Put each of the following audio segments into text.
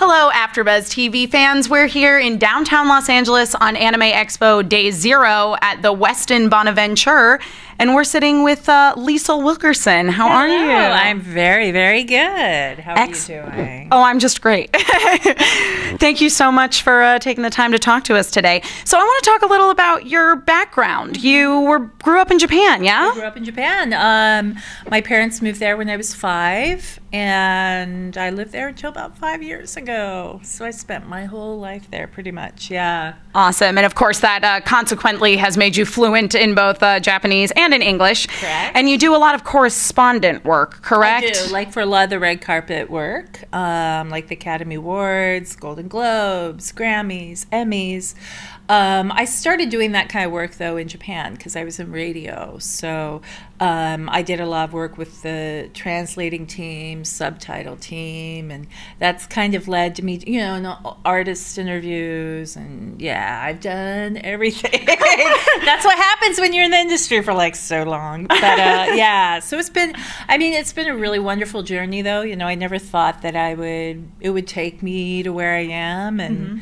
Hello, AfterBuzz TV fans. We're here in downtown Los Angeles on Anime Expo Day 0 at the Westin Bonaventure, and we're sitting with Lisle Wilkerson. How are you? I'm very, very good. How are you doing? Oh, I'm just great. Thank you so much for taking the time to talk to us today. So I want to talk a little about your background. You grew up in Japan, yeah? I grew up in Japan. My parents moved there when I was 5, and I lived there until about 5 years ago. So I spent my whole life there pretty much, yeah. Awesome. And of course that consequently has made you fluent in both Japanese and in English. Correct. And you do a lot of correspondent work, correct? I do, like for a lot of the red carpet work, like the Academy Awards, Golden Globes, Grammys, Emmys. I started doing that kind of work, though, in Japan because I was in radio. So I did a lot of work with the translating team, subtitle team, and that's kind of led to me, you know, artist interviews, and yeah, I've done everything. That's what happens when you're in the industry for like so long. But yeah, so it's been a really wonderful journey, though. You know, I never thought that it would take me to where I am, and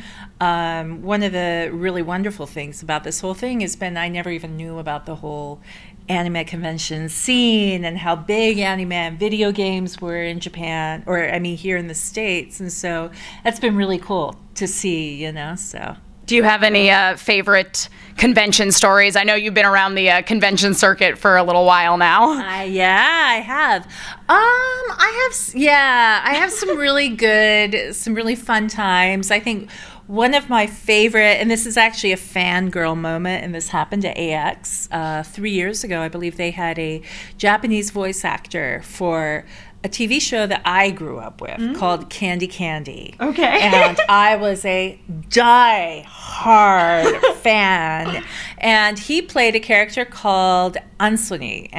one of the really wonderful things about this whole thing has been I never even knew about the whole anime convention scene and how big anime and video games were in Japan, or I mean here in the States, and so that's been really cool to see, you know. So do you have any favorite convention stories? I know you've been around the convention circuit for a little while now. Yeah, I have. I have some really good, some really fun times. I think one of my favorite, and this is actually a fangirl moment, and this happened at AX 3 years ago. I believe they had a Japanese voice actor for a TV show that I grew up with called Candy Candy. Okay. And I was a die-hard fan. And he played a character called Anthony,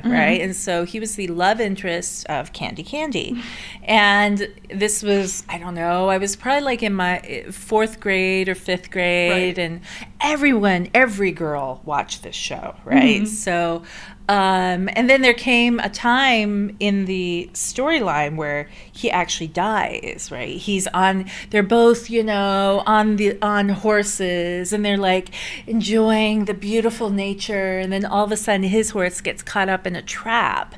right? And so he was the love interest of Candy Candy. And this was, I don't know, I was probably like in my 4th grade or 5th grade, and every girl watched this show, right? So, and then there came a time in the storyline where he actually dies, right? They're both, you know, on horses, and they're like enjoying the beautiful nature, and then all of a sudden his horse gets caught up in a trap.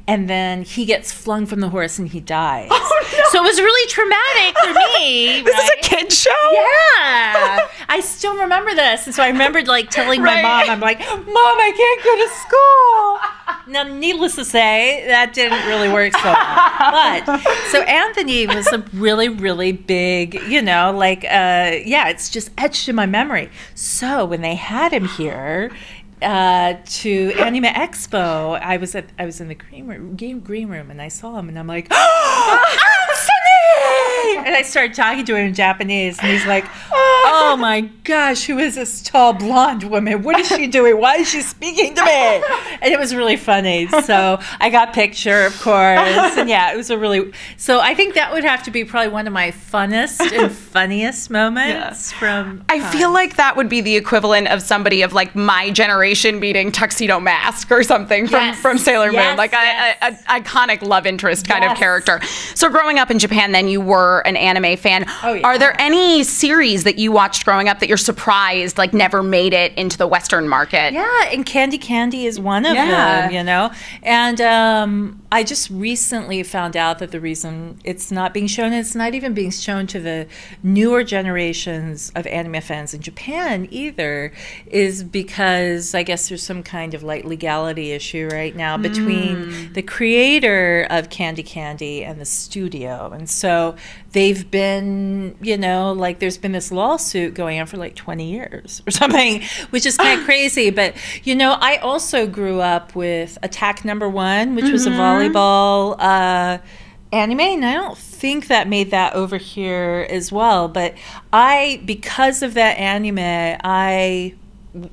And then he gets flung from the horse and he dies. Oh, no. So it was really traumatic for me. This is a kid's show? Yeah. I still remember this. And so I remembered like telling my mom, I'm like, Mom, I can't go to school. Now, needless to say, that didn't really work so well. But so Anthony was a really, really big, you know, like, yeah, it's just etched in my memory. So when they had him here, to Anime Expo, I was in the green room, and I saw him, and I'm like, oh, Anthony! And I started talking to him in Japanese, and he's like, oh my gosh, who is this tall blonde woman? What is she doing? Why is she speaking to me? And it was really funny. So I got a picture, of course, and yeah, it was so I think that would have to be probably one of my funnest and funniest moments from. I feel like that would be the equivalent of somebody of like my generation beating Tuxedo Mask or something from Sailor Moon, like an iconic love interest kind of character. So growing up in Japan, then you were an anime fan. Oh, yeah. Are there any series that you watched growing up that you're surprised like never made it into the Western market? Yeah, and Candy Candy is one of them, you know. And I just recently found out that the reason it's not being shown, and it's not even being shown to the newer generations of anime fans in Japan either, is because I guess there's some kind of like legality issue right now between the creator of Candy Candy and the studio. And so they've been, you know, like there's been this lawsuit going on for like 20 years or something, which is kind of crazy. But, you know, I also grew up with Attack Number 1, which was a volleyball anime, and I don't think that made that over here as well. But because of that anime, I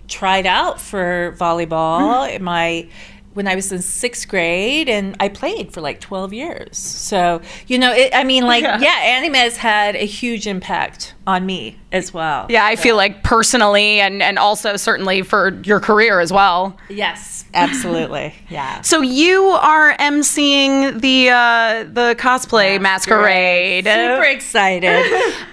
tried out for volleyball when I was in 6th grade, and I played for like 12 years. So, you know, anime has had a huge impact on me as well. Yeah, I feel like personally and also certainly for your career as well. Yes, absolutely. Yeah. So you are emceeing the cosplay masquerade. Super excited.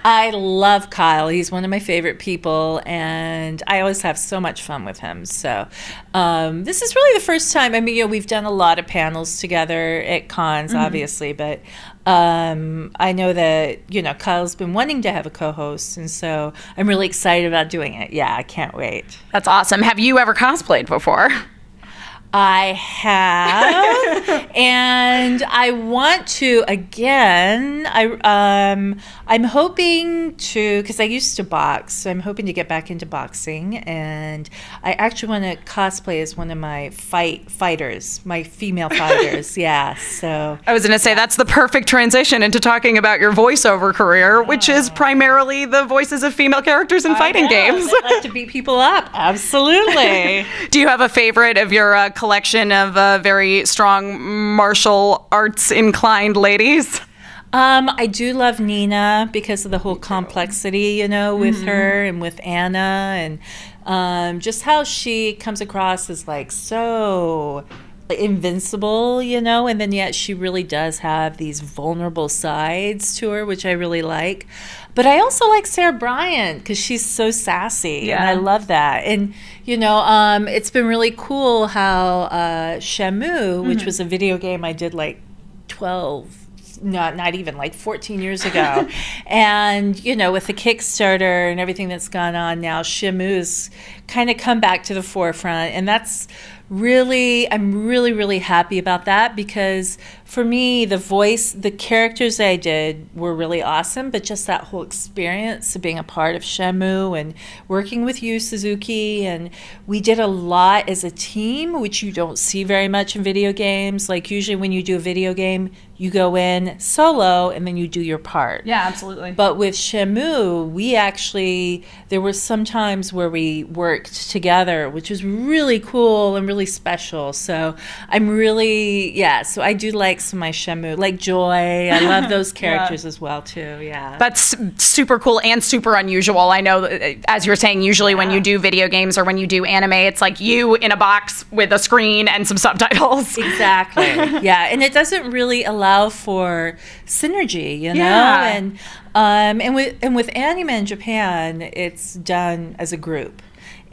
I love Kyle. He's one of my favorite people, and I always have so much fun with him. So this is really the first time. I mean, you know, we've done a lot of panels together at cons, obviously, but I know that, you know, Kyle's been wanting to have a co-host, and so I'm really excited about doing it. Yeah, I can't wait. That's awesome. Have you ever cosplayed before? I have, and I want to again. I'm hoping to, because I used to box, so I'm hoping to get back into boxing, and I actually want to cosplay as one of my fighters, my female fighters. Yeah, so I was going to say that's the perfect transition into talking about your voiceover career, which is primarily the voices of female characters in fighting games. I like to beat people up. Absolutely. Do you have a favorite of your collection of very strong martial arts inclined ladies? I do love Nina because of the whole complexity, you know, with her and with Anna, and just how she comes across as like so invincible, you know, and then yet she really does have these vulnerable sides to her, which I really like. But I also like Sarah Bryant because she's so sassy, and I love that. And, you know, it's been really cool how Shamu, which was a video game I did like not even like 14 years ago. And, you know, with the Kickstarter and everything that's gone on now, Shamu's kind of come back to the forefront. And that's really, I'm really, really happy about that, because for me, the characters I did were really awesome, but just that whole experience of being a part of Shamu and working with you, Suzuki, and we did a lot as a team, which you don't see very much in video games. Like usually when you do a video game, you go in solo and then you do your part. Yeah, absolutely. But with Shamu, there were some times where we worked together, which was really cool and really special. So I'm really, so I do like some of my Shamu, like Joy. I love those characters as well too. Yeah, that's super cool and super unusual. I know, as you're saying, usually when you do video games or when you do anime, it's like you in a box with a screen and some subtitles. Exactly. Yeah, and it doesn't really allow for synergy, you know. And with anime in Japan, it's done as a group,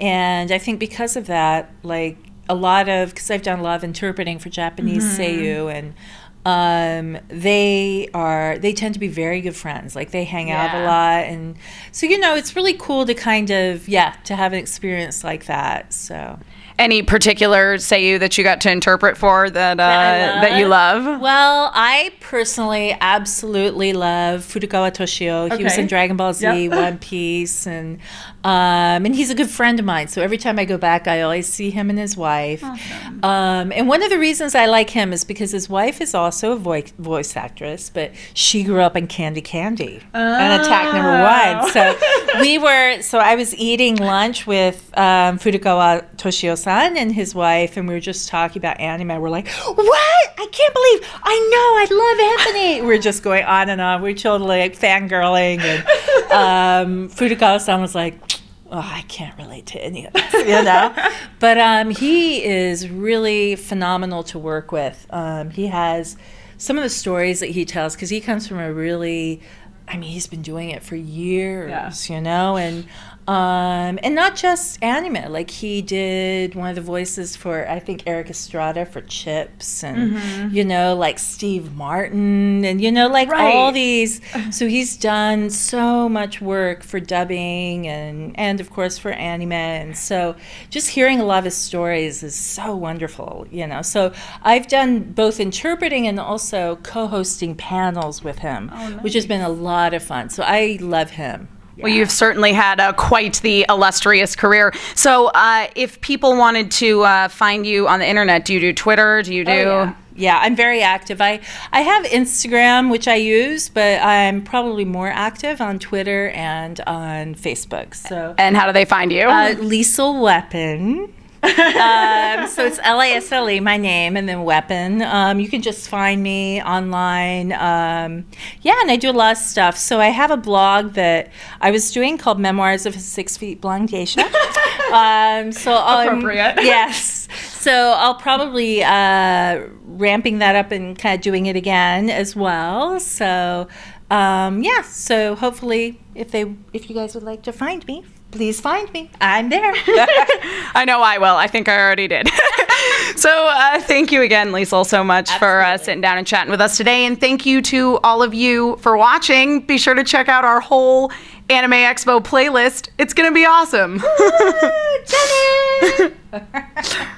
and I think because of that, like because I've done a lot of interpreting for Japanese seiyuu, and they tend to be very good friends. Like they hang out a lot, and so, you know, it's really cool to kind of to have an experience like that. So any particular seiyuu that you got to interpret for that you love? Well, I personally absolutely love Furukawa Toshio. Okay. He was in Dragon Ball Z, One Piece, and he's a good friend of mine. So every time I go back, I always see him and his wife. Awesome. And one of the reasons I like him is because his wife is also a voice actress, but she grew up in Candy Candy and Attack Number 1. So I was eating lunch with Furukawa Toshio-san and his wife, and we were just talking about anime. We're like, what? I can't believe, I know, I love Anthony. We're just going on and on. We're totally like fangirling, and Furukawa-san was like, oh, I can't relate to any of this, you know? But he is really phenomenal to work with. He has some of the stories that he tells, because he comes from a really, I mean, he's been doing it for years, you know, and not just anime. Like he did one of the voices for, I think, Eric Estrada for Chips, and you know, like Steve Martin, and you know, like all these. So he's done so much work for dubbing and of course for anime, and so just hearing a lot of his stories is so wonderful, you know. So I've done both interpreting and also co-hosting panels with him, which has been a lot of fun. So I love him. Well, you've certainly had quite the illustrious career. So if people wanted to find you on the internet, do you do Twitter? Do you do... Yeah, I'm very active. I have Instagram, which I use, but I'm probably more active on Twitter and on Facebook. So. And how do they find you? Lisle Weapon. So it's Lisle, my name, and then Weapon. You can just find me online. Yeah, and I do a lot of stuff. So I have a blog that I was doing called Memoirs of a 6 Feet Blonde Geisha. Appropriate. Yes. So I'll probably ramping that up and kind of doing it again as well. So yeah. So hopefully, if you guys would like to find me, please find me. I'm there. I know I will. I think I already did. So thank you again, Lisle, so much for sitting down and chatting with us today. And thank you to all of you for watching. Be sure to check out our whole Anime Expo playlist. It's going to be awesome. Jenny!